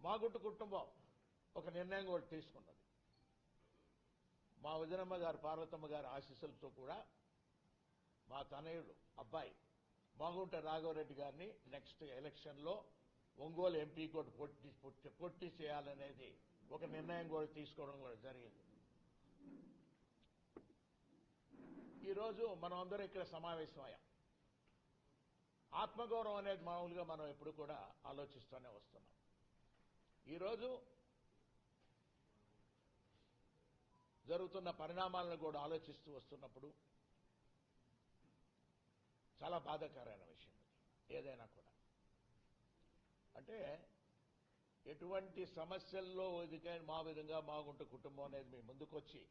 మాగుంట కుటుంబం ఒక నిర్ణయం కూడా తీసుకున్నది. మా వదినమ్మ గారు పార్వతమ్మ గారి ఆశీస్సులతో కూడా మా తనయుడు అబ్బాయి మాగుంట రాఘవరెడ్డి గారిని నెక్స్ట్ ఎలక్షన్లో ఒంగోలు ఎంపీ కూడా పోటీ చేయాలనేది ఒక నిర్ణయం కూడా తీసుకోవడం కూడా జరిగింది. ఈరోజు మనం అందరం ఇక్కడ సమావేశమయ్యాం. ఆత్మగౌరవం అనేది మామూలుగా మనం ఎప్పుడు కూడా ఆలోచిస్తూనే వస్తున్నాం. ఈరోజు జరుగుతున్న పరిణామాలను కూడా ఆలోచిస్తూ వస్తున్నప్పుడు చాలా బాధాకరమైన విషయం ఇది. ఏదైనా కూడా అంటే ఎటువంటి సమస్యల్లో మా విధంగా మాగుంట కుటుంబం అనేది మీ ముందుకొచ్చి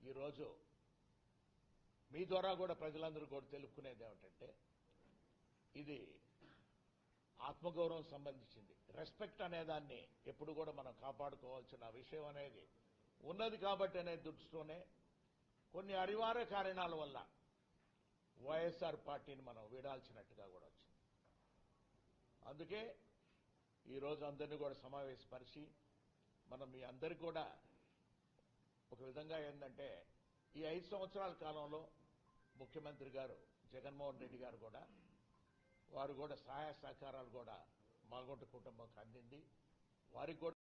ఈరోజు మీ ద్వారా కూడా ప్రజలందరూ కూడా తెలుపుకునేది ఏమిటంటే ఇది ఆత్మగౌరవం సంబంధించింది. రెస్పెక్ట్ అనేదాన్ని ఎప్పుడు కూడా మనం కాపాడుకోవాల్సిన విషయం అనేది ఉన్నది కాబట్టి అనే దృష్టితోనే కొన్ని అనివార్య కారణాల వల్ల వైఎస్ఆర్ పార్టీని మనం వీడాల్సినట్టుగా కూడా వచ్చింది. అందుకే ఈరోజు అందరినీ కూడా సమావేశపరిచి మనం మీ అందరికీ కూడా ఒక విధంగా ఏంటంటే ఈ 5 సంవత్సరాల కాలంలో ముఖ్యమంత్రి గారు జగన్మోహన్ రెడ్డి గారు కూడా వారు కూడా సహాయ సహకారాలు కూడా మాగుంట కుటుంబంకి అందింది. వారికి కూడా